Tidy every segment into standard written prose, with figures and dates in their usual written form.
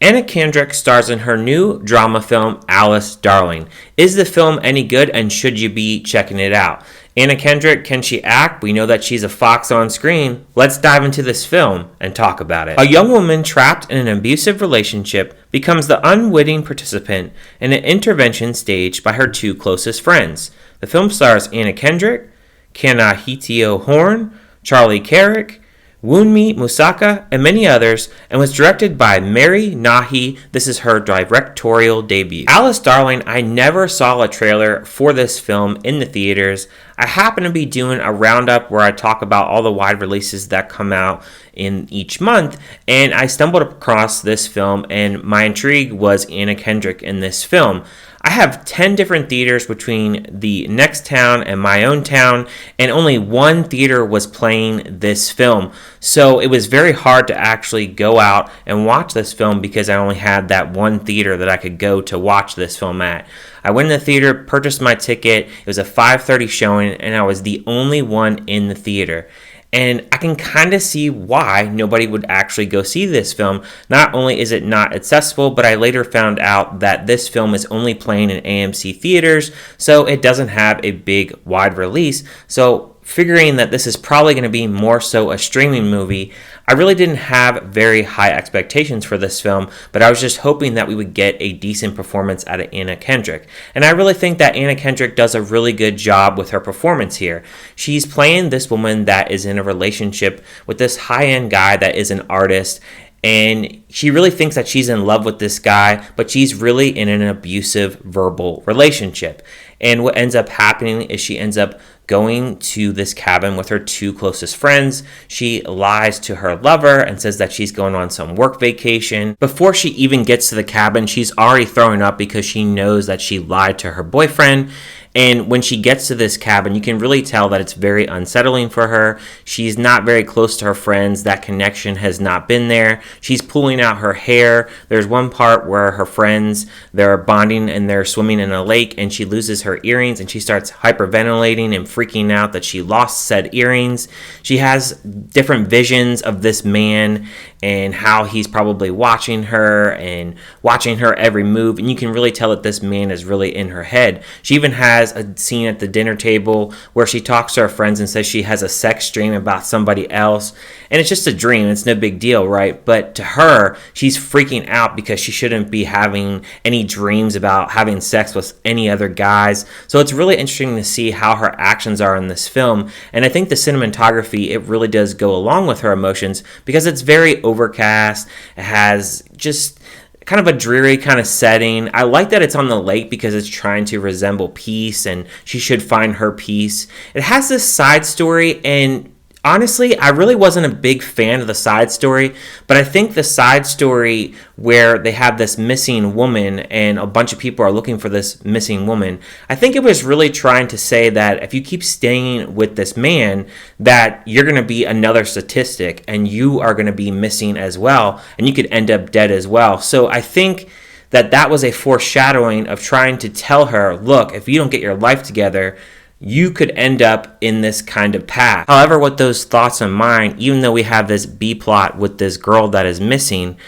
Anna Kendrick stars in her new drama film, Alice Darling. Is the film any good, and should you be checking it out? Anna Kendrick, can she act? We know that she's a fox on screen. Let's dive into this film and talk about it. A young woman trapped in an abusive relationship becomes the unwitting participant in an intervention staged by her two closest friends. The film stars Anna Kendrick, Kaniehtiio Horn, Charlie Carrick, Wunmi Mosaku, and many others, and was directed by Nighy. This is her directorial debut. Alice Darling, I never saw a trailer for this film in the theaters. I happen to be doing a roundup where I talk about all the wide releases that come out in each month, and I stumbled across this film, and my intrigue was Anna Kendrick in this film. I have 10 different theaters between the next town and my own town, and only one theater was playing this film. So it was very hard to actually go out and watch this film because I only had that one theater that I could go to watch this film at. I went in the theater, purchased my ticket. It was a 5:30 showing, and I was the only one in the theater. And I can kind of see why nobody would actually go see this film. Not only is it not accessible, but I later found out that this film is only playing in AMC theaters, so it doesn't have a big wide release. So figuring that this is probably going to be more so a streaming movie, I really didn't have very high expectations for this film, but I was just hoping that we would get a decent performance out of Anna Kendrick. And I really think that Anna Kendrick does a really good job with her performance here. She's playing this woman that is in a relationship with this high-end guy that is an artist, and she really thinks that she's in love with this guy, but she's really in an abusive verbal relationship. And what ends up happening is she ends up going to this cabin with her two closest friends. She lies to her lover and says that she's going on some work vacation. Before she even gets to the cabin, she's already throwing up because she knows that she lied to her boyfriend. And when she gets to this cabin, you can really tell that it's very unsettling for her. She's not very close to her friends. That connection has not been there. She's pulling out her hair. There's one part where her friends, they're bonding and they're swimming in a lake, and she loses her earrings and she starts hyperventilating and freaking out that she lost said earrings. She has different visions of this man and how he's probably watching her and watching her every move. And you can really tell that this man is really in her head. She even has a scene at the dinner table where she talks to her friends and says she has a sex dream about somebody else. And it's just a dream. It's no big deal, right? But to her, she's freaking out because she shouldn't be having any dreams about having sex with any other guys. So it's really interesting to see how her actions are in this film. And I think the cinematography, it really does go along with her emotions because it's very overcast. It has just kind of a dreary kind of setting. I like that it's on the lake because it's trying to resemble peace, and she should find her peace. It has this side story, and honestly, I really wasn't a big fan of the side story, but I think the side story where they have this missing woman and a bunch of people are looking for this missing woman, I think it was really trying to say that if you keep staying with this man, that you're going to be another statistic and you are going to be missing as well, and you could end up dead as well. So I think that was a foreshadowing of trying to tell her, look, if you don't get your life together, you could end up in this kind of path. However, with those thoughts in mind, even though we have this B plot with this girl that is missing,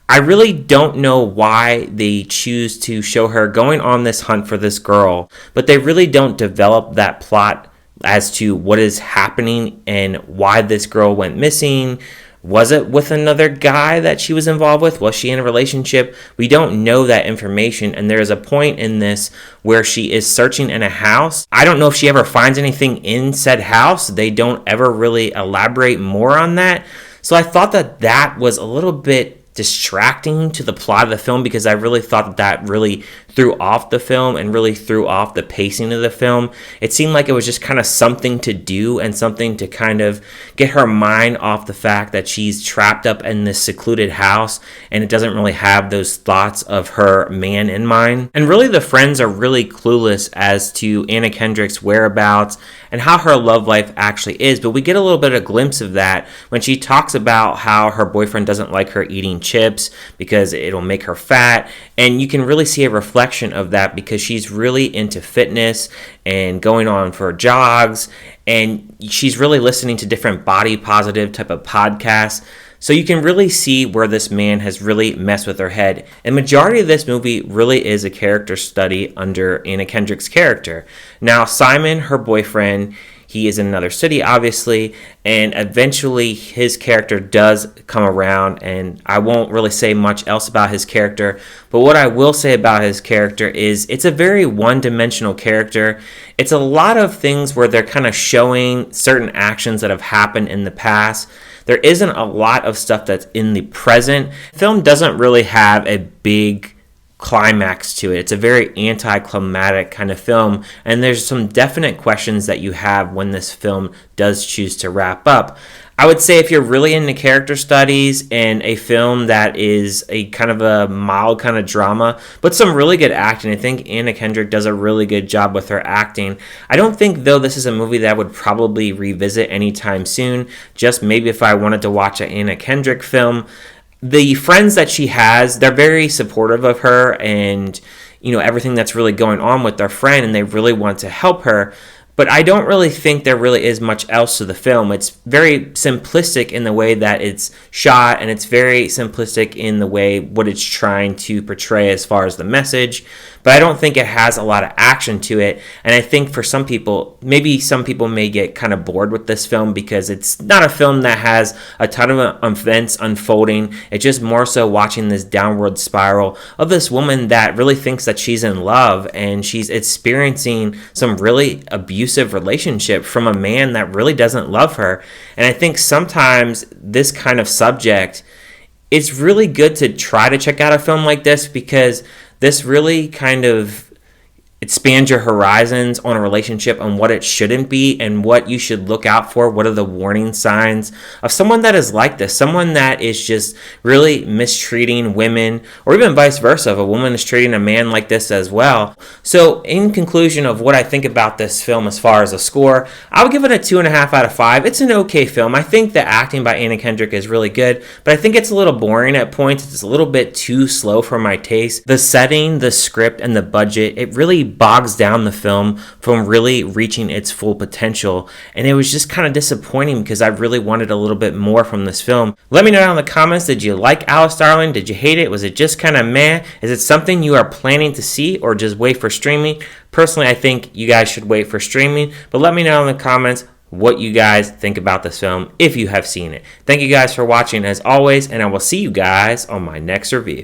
I really don't know why they choose to show her going on this hunt for this girl, but they really don't develop that plot as to what is happening and why this girl went missing. Was it with another guy that she was involved with? Was she in a relationship? We don't know that information, and there is a point in this where she is searching in a house. I don't know if she ever finds anything in said house. They don't ever really elaborate more on that. So I thought that was a little bit distracting to the plot of the film because I really thought that really threw off the film and really threw off the pacing of the film. It seemed like it was just kind of something to do and something to kind of get her mind off the fact that she's trapped up in this secluded house and it doesn't really have those thoughts of her man in mind. And really the friends are really clueless as to Anna Kendrick's whereabouts and how her love life actually is, but we get a little bit of a glimpse of that when she talks about how her boyfriend doesn't like her eating chips because it'll make her fat, and you can really see a reflection of that because she's really into fitness and going on for jogs, and she's really listening to different body positive type of podcasts. So you can really see where this man has really messed with her head. And majority of this movie really is a character study under Anna Kendrick's character. Now, Simon, her boyfriend, he is in another city, obviously, and eventually his character does come around, and I won't really say much else about his character, but what I will say about his character is it's a very one-dimensional character. It's a lot of things where they're kind of showing certain actions that have happened in the past. There isn't a lot of stuff that's in the present. The film doesn't really have a big climax to it. It's a very anticlimactic kind of film, and there's some definite questions that you have when this film does choose to wrap up. I would say if you're really into character studies and a film that is a kind of a mild kind of drama, but some really good acting, I think Anna Kendrick does a really good job with her acting. I don't think, though, this is a movie that I would probably revisit anytime soon, just maybe if I wanted to watch an Anna Kendrick film. The friends that she has, they're very supportive of her and, everything that's really going on with their friend, and they really want to help her. But I don't really think there really is much else to the film. It's very simplistic in the way that it's shot, and it's very simplistic in the way what it's trying to portray as far as the message. But I don't think it has a lot of action to it. And I think for some people, maybe some people may get kind of bored with this film because it's not a film that has a ton of events unfolding. It's just more so watching this downward spiral of this woman that really thinks that she's in love, and she's experiencing some really abusive relationship from a man that really doesn't love her. And I think sometimes this kind of subject, it's really good to try to check out a film like this, because this really kind of expands your horizons on a relationship and what it shouldn't be and what you should look out for. What are the warning signs of someone that is like this? Someone that is just really mistreating women, or even vice versa, if a woman is treating a man like this as well. So in conclusion of what I think about this film as far as a score, I would give it a 2.5 out of 5. It's an okay film. I think the acting by Anna Kendrick is really good, but I think it's a little boring at points. It's a little bit too slow for my taste. The setting, the script, and the budget, it really bogs down the film from really reaching its full potential, and it was just kind of disappointing because I really wanted a little bit more from this film. Let me know down in the comments, did you like Alice Darling? Did you hate it? Was it just kind of meh? Is it something you are planning to see, or just wait for streaming? Personally, I think you guys should wait for streaming, but let me know in the comments what you guys think about this film if you have seen it. Thank you guys for watching as always, and I will see you guys on my next review.